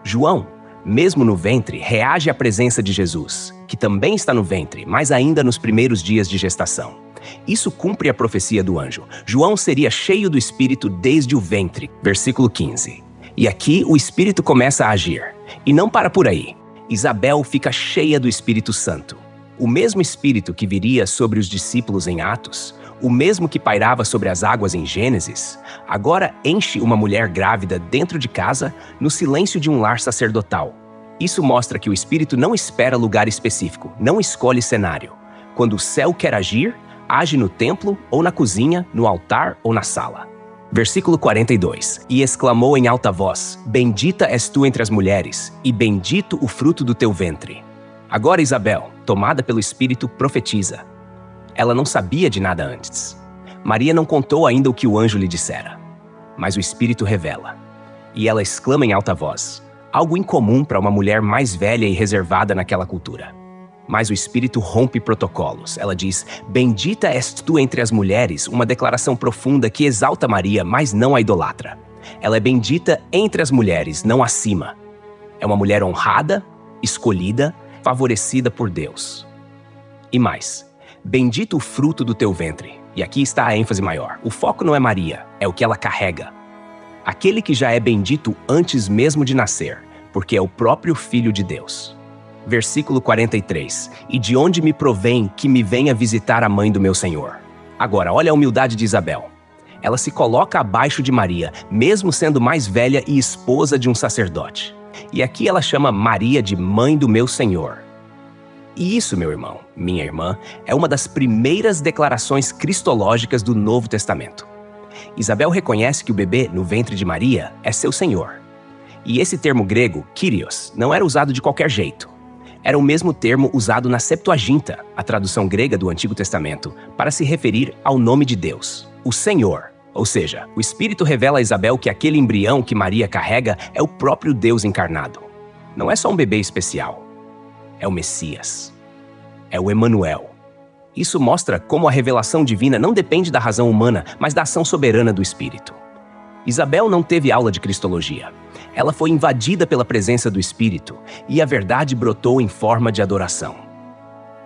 Speaker 1: João, mesmo no ventre, reage à presença de Jesus, que também está no ventre, mas ainda nos primeiros dias de gestação. Isso cumpre a profecia do anjo. João seria cheio do Espírito desde o ventre. Versículo 15. E aqui o Espírito começa a agir. E não para por aí. Isabel fica cheia do Espírito Santo. O mesmo Espírito que viria sobre os discípulos em Atos, o mesmo que pairava sobre as águas em Gênesis, agora enche uma mulher grávida dentro de casa, no silêncio de um lar sacerdotal. Isso mostra que o Espírito não espera lugar específico, não escolhe cenário. Quando o céu quer agir, age no templo ou na cozinha, no altar ou na sala. Versículo 42. E exclamou em alta voz: Bendita és tu entre as mulheres, e bendito o fruto do teu ventre. Agora Isabel, tomada pelo Espírito, profetiza. Ela não sabia de nada antes. Maria não contou ainda o que o anjo lhe dissera. Mas o Espírito revela. E ela exclama em alta voz, algo incomum para uma mulher mais velha e reservada naquela cultura. Mas o Espírito rompe protocolos. Ela diz, bendita és tu entre as mulheres, uma declaração profunda que exalta Maria, mas não a idolatra. Ela é bendita entre as mulheres, não acima. É uma mulher honrada, escolhida, favorecida por Deus. E mais, Bendito o fruto do teu ventre. E aqui está a ênfase maior. O foco não é Maria, é o que ela carrega. Aquele que já é bendito antes mesmo de nascer, porque é o próprio Filho de Deus. Versículo 43. E de onde me provém que me venha visitar a mãe do meu Senhor? Agora, olha a humildade de Isabel. Ela se coloca abaixo de Maria, mesmo sendo mais velha e esposa de um sacerdote. E aqui ela chama Maria de mãe do meu Senhor. E isso, meu irmão, minha irmã, é uma das primeiras declarações cristológicas do Novo Testamento. Isabel reconhece que o bebê no ventre de Maria é seu Senhor. E esse termo grego, Kyrios, não era usado de qualquer jeito. Era o mesmo termo usado na Septuaginta, a tradução grega do Antigo Testamento, para se referir ao nome de Deus, o Senhor. Ou seja, o Espírito revela a Isabel que aquele embrião que Maria carrega é o próprio Deus encarnado. Não é só um bebê especial. É o Messias. É o Emanuel. Isso mostra como a revelação divina não depende da razão humana, mas da ação soberana do Espírito. Isabel não teve aula de cristologia. Ela foi invadida pela presença do Espírito e a verdade brotou em forma de adoração.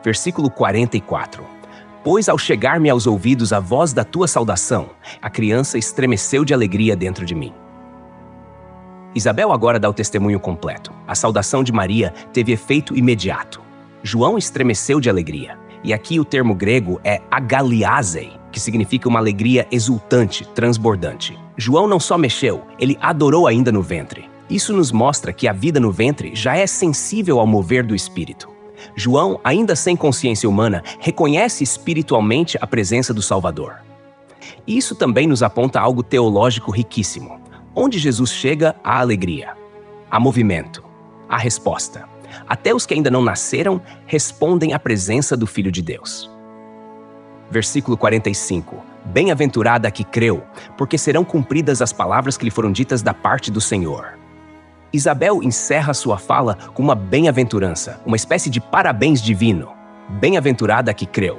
Speaker 1: Versículo 44. Pois ao chegar-me aos ouvidos a voz da tua saudação, a criança estremeceu de alegria dentro de mim. Isabel agora dá o testemunho completo. A saudação de Maria teve efeito imediato. João estremeceu de alegria. E aqui o termo grego é agaliazei, que significa uma alegria exultante, transbordante. João não só mexeu, ele adorou ainda no ventre. Isso nos mostra que a vida no ventre já é sensível ao mover do Espírito. João, ainda sem consciência humana, reconhece espiritualmente a presença do Salvador. Isso também nos aponta algo teológico riquíssimo. Onde Jesus chega, há alegria, há movimento, há resposta. Até os que ainda não nasceram respondem à presença do Filho de Deus. Versículo 45. Bem-aventurada a que creu, porque serão cumpridas as palavras que lhe foram ditas da parte do Senhor. Isabel encerra sua fala com uma bem-aventurança, uma espécie de parabéns divino. Bem-aventurada a que creu.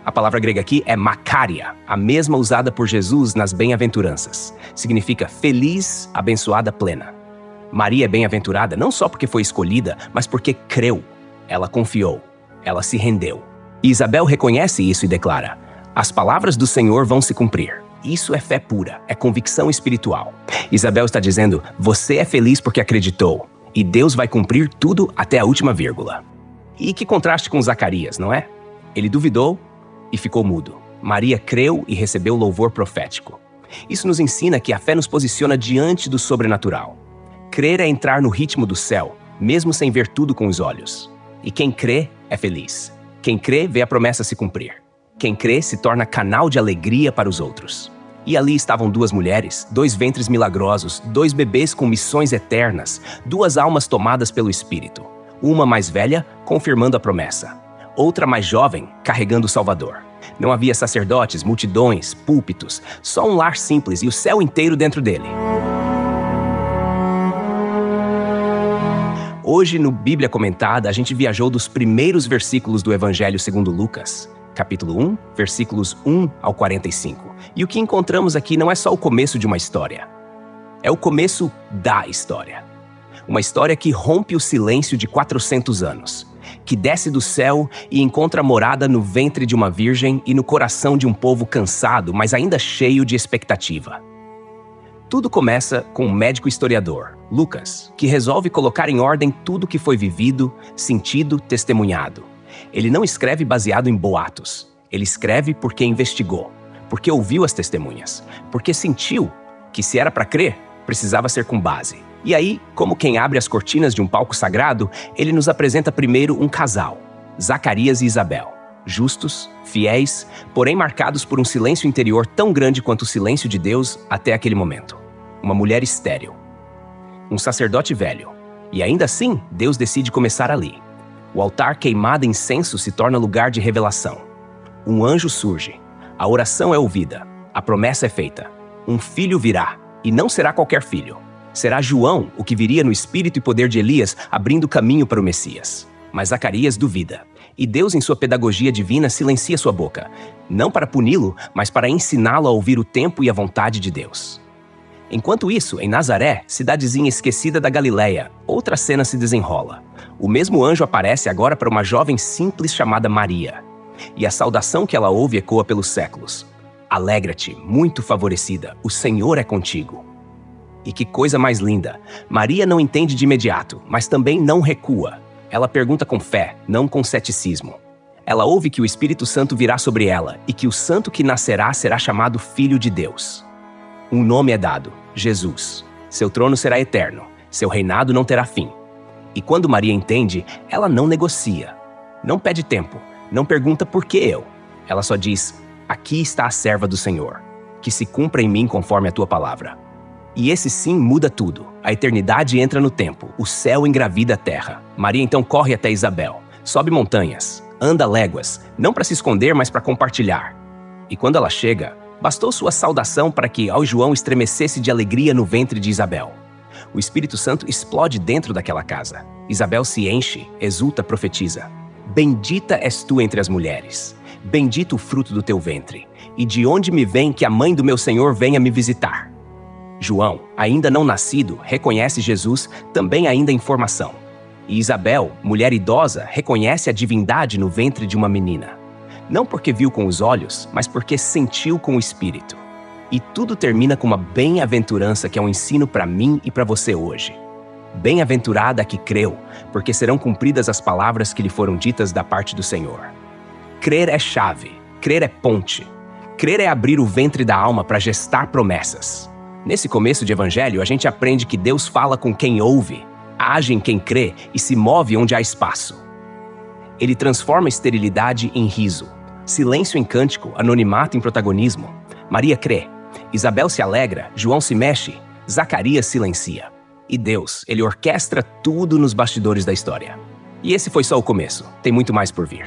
Speaker 1: A palavra grega aqui é Macária, a mesma usada por Jesus nas bem-aventuranças. Significa feliz, abençoada, plena. Maria é bem-aventurada não só porque foi escolhida, mas porque creu. Ela confiou. Ela se rendeu. E Isabel reconhece isso e declara: as palavras do Senhor vão se cumprir. Isso é fé pura, é convicção espiritual. Isabel está dizendo: você é feliz porque acreditou, e Deus vai cumprir tudo até a última vírgula. E que contraste com Zacarias, não é? Ele duvidou e ficou mudo. Maria creu e recebeu louvor profético. Isso nos ensina que a fé nos posiciona diante do sobrenatural. Crer é entrar no ritmo do céu, mesmo sem ver tudo com os olhos. E quem crê é feliz. Quem crê vê a promessa se cumprir. Quem crê se torna canal de alegria para os outros. E ali estavam duas mulheres, dois ventres milagrosos, dois bebês com missões eternas, duas almas tomadas pelo Espírito. Uma mais velha, confirmando a promessa. Outra mais jovem, carregando o Salvador. Não havia sacerdotes, multidões, púlpitos, só um lar simples e o céu inteiro dentro dele. Hoje, no Bíblia Comentada, a gente viajou dos primeiros versículos do Evangelho segundo Lucas, capítulo 1, versículos 1 ao 45. E o que encontramos aqui não é só o começo de uma história. É o começo da história. Uma história que rompe o silêncio de 400 anos, que desce do céu e encontra morada no ventre de uma virgem e no coração de um povo cansado, mas ainda cheio de expectativa. Tudo começa com um médico historiador, Lucas, que resolve colocar em ordem tudo que foi vivido, sentido, testemunhado. Ele não escreve baseado em boatos. Ele escreve porque investigou, porque ouviu as testemunhas, porque sentiu que se era para crer, precisava ser com base. E aí, como quem abre as cortinas de um palco sagrado, ele nos apresenta primeiro um casal, Zacarias e Isabel. Justos, fiéis, porém marcados por um silêncio interior tão grande quanto o silêncio de Deus até aquele momento. Uma mulher estéril. Um sacerdote velho. E ainda assim, Deus decide começar ali. O altar queimado em incenso se torna lugar de revelação. Um anjo surge. A oração é ouvida. A promessa é feita. Um filho virá, e não será qualquer filho. Será João, o que viria no espírito e poder de Elias, abrindo caminho para o Messias. Mas Zacarias duvida. E Deus, em sua pedagogia divina, silencia sua boca. Não para puni-lo, mas para ensiná-lo a ouvir o tempo e a vontade de Deus. Enquanto isso, em Nazaré, cidadezinha esquecida da Galileia, outra cena se desenrola. O mesmo anjo aparece agora para uma jovem simples chamada Maria. e a saudação que ela ouve ecoa pelos séculos. Alegra-te, muito favorecida, o Senhor é contigo. E que coisa mais linda! Maria não entende de imediato, mas também não recua. Ela pergunta com fé, não com ceticismo. Ela ouve que o Espírito Santo virá sobre ela e que o santo que nascerá será chamado Filho de Deus. Um nome é dado, Jesus. Seu trono será eterno, seu reinado não terá fim. E quando Maria entende, ela não negocia. Não pede tempo, não pergunta por que eu. Ela só diz, aqui está a serva do Senhor, que se cumpra em mim conforme a tua palavra. E esse sim muda tudo. A eternidade entra no tempo, o céu engravida a terra. Maria então corre até Isabel, sobe montanhas, anda léguas, não para se esconder, mas para compartilhar. E quando ela chega, bastou sua saudação para que ao João estremecesse de alegria no ventre de Isabel. O Espírito Santo explode dentro daquela casa. Isabel se enche, exulta, profetiza. Bendita és tu entre as mulheres, bendito o fruto do teu ventre, e de onde me vem que a mãe do meu Senhor venha me visitar? João, ainda não nascido, reconhece Jesus também ainda em formação. E Isabel, mulher idosa, reconhece a divindade no ventre de uma menina. Não porque viu com os olhos, mas porque sentiu com o Espírito. E tudo termina com uma bem-aventurança que é um ensino para mim e para você hoje. Bem-aventurada a que creu, porque serão cumpridas as palavras que lhe foram ditas da parte do Senhor. Crer é chave, crer é ponte. Crer é abrir o ventre da alma para gestar promessas. Nesse começo de evangelho, a gente aprende que Deus fala com quem ouve, age em quem crê e se move onde há espaço. Ele transforma esterilidade em riso, silêncio em cântico, anonimato em protagonismo. Maria crê, Isabel se alegra, João se mexe, Zacarias silencia. E Deus, ele orquestra tudo nos bastidores da história. E esse foi só o começo, tem muito mais por vir.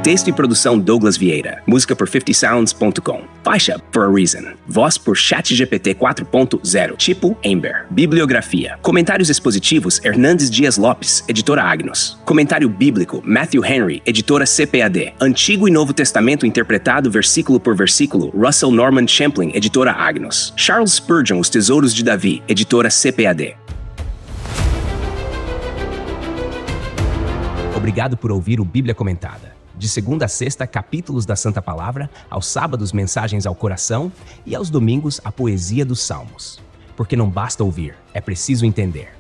Speaker 1: Texto e produção Douglas Vieira. Música por 50sounds.com. Faixa For a Reason. Voz por ChatGPT 4.0. Tipo Ember. Bibliografia. Comentários expositivos Hernandes Dias Lopes, editora Agnos. Comentário bíblico Matthew Henry, editora CPAD. Antigo e Novo Testamento interpretado versículo por versículo Russell Norman Champlin, editora Agnos. Charles Spurgeon, Os Tesouros de Davi, editora CPAD. Obrigado por ouvir o Bíblia Comentada. De segunda a sexta, capítulos da Santa Palavra, aos sábados, mensagens ao coração e aos domingos, a poesia dos Salmos. Porque não basta ouvir, é preciso entender.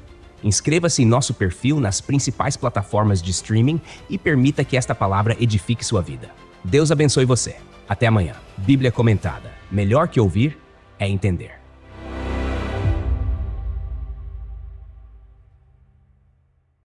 Speaker 1: Inscreva-se em nosso perfil nas principais plataformas de streaming e permita que esta palavra edifique sua vida. Deus abençoe você. Até amanhã. Bíblia Comentada. Melhor que ouvir é entender.